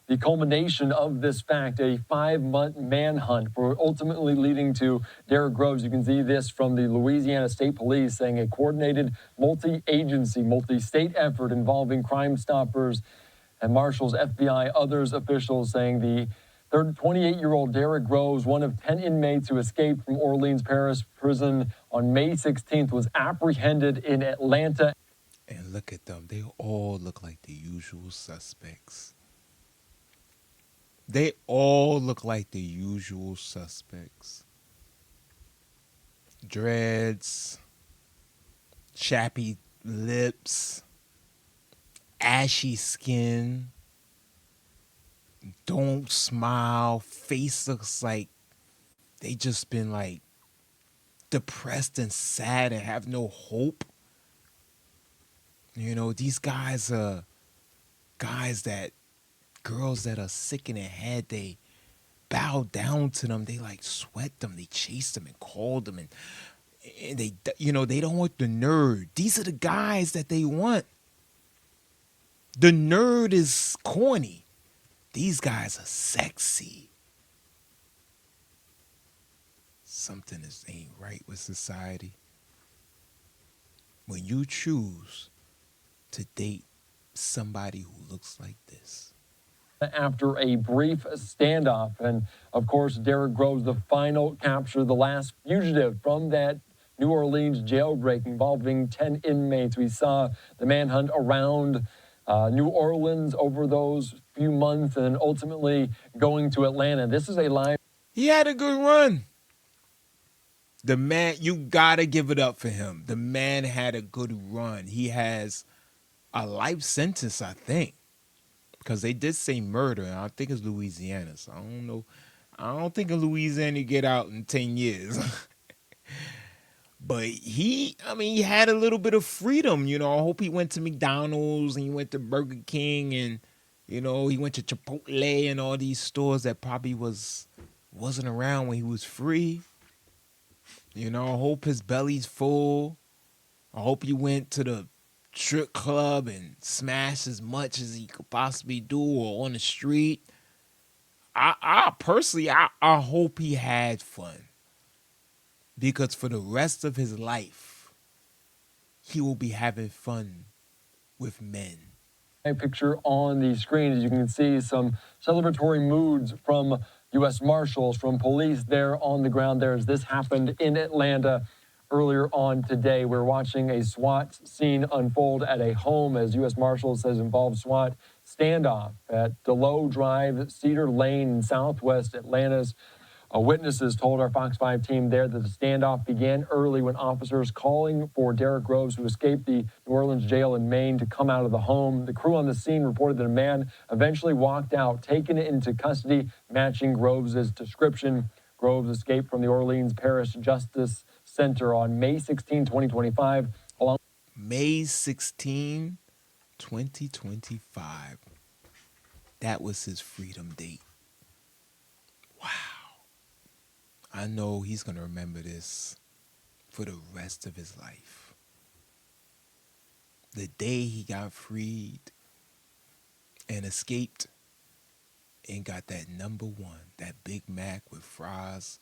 the culmination of this fact, a 5-month manhunt for ultimately leading to Derrick Groves. You can see this from the Louisiana State Police saying a coordinated multi-agency, multi-state effort involving Crime Stoppers and marshals, FBI, others officials saying the 28-year-old Derrick Groves, one of 10 inmates who escaped from Orleans Parish Prison on May 16th, was apprehended in Atlanta. And look at them. They all look like the usual suspects. They all look like the usual suspects. Dreads, chappy lips, ashy skin, don't smile, face looks like they just been like depressed and sad and have no hope. You know, these guys are guys that, girls that are sick in their head, they bow down to them, they like sweat them, they chase them and call them, and they, you know, they don't want the nerd. These are the guys that they want. The nerd is corny. These guys are sexy. Something ain't right with society when you choose to date somebody who looks like this. After a brief standoff, and of course, Derrick Groves, the final capture, the last fugitive from that New Orleans jailbreak involving 10 inmates. We saw the manhunt around New Orleans over those few months and ultimately going to Atlanta. This is a live. He had a good run. The man, you gotta give it up for him. The man had a good run. He has a life sentence, I think, because they did say murder, and I think it's Louisiana, so I don't know. I don't think in Louisiana you get out in 10 years. But he had a little bit of freedom, you know. I hope he went to McDonald's and he went to Burger King and, you know, he went to Chipotle and all these stores that probably wasn't around when he was free. You know, I hope his belly's full. I hope he went to the strip club and smashed as much as he could possibly do, or on the street. I personally hope he had fun. Because for the rest of his life, he will be having fun with men. A picture on the screen, as you can see, some celebratory moods from U.S. Marshals, from police there on the ground there as this happened in Atlanta earlier on today. We're watching a SWAT scene unfold at a home, as U.S. Marshals says involved SWAT standoff at DeLoe Drive, Cedar Lane in southwest Atlanta's. Witnesses told our Fox 5 team there that the standoff began early when officers calling for Derrick Groves, who escaped the New Orleans jail in Maine, to come out of the home. The crew on the scene reported that a man eventually walked out, taken into custody, matching Groves' description. Groves escaped from the Orleans Parish Justice Center on May 16, 2025. May 16, 2025. That was his freedom date. Wow. I know he's going to remember this for the rest of his life. The day he got freed and escaped and got that #1, that Big Mac with fries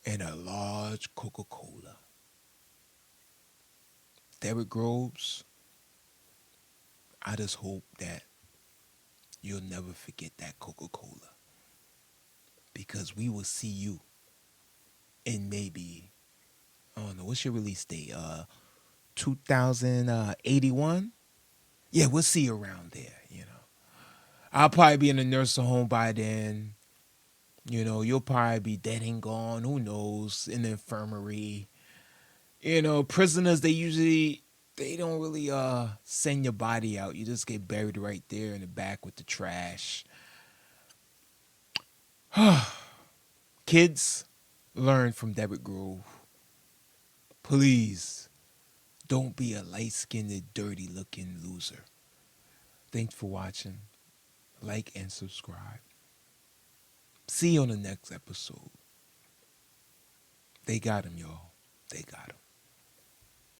and a large Coca-Cola. Derrick Groves, I just hope that you'll never forget that Coca-Cola. Because we will see you in maybe, I don't know, what's your release date? 2081? Yeah, we'll see you around there, you know. I'll probably be in a nursing home by then. You know, you'll probably be dead and gone. Who knows? In the infirmary. You know, prisoners, they don't really send your body out. You just get buried right there in the back with the trash. Kids, learn from Derrick Groves. Please, don't be a light-skinned, dirty-looking loser. Thanks for watching. Like and subscribe. See you on the next episode. They got him, y'all. They got him.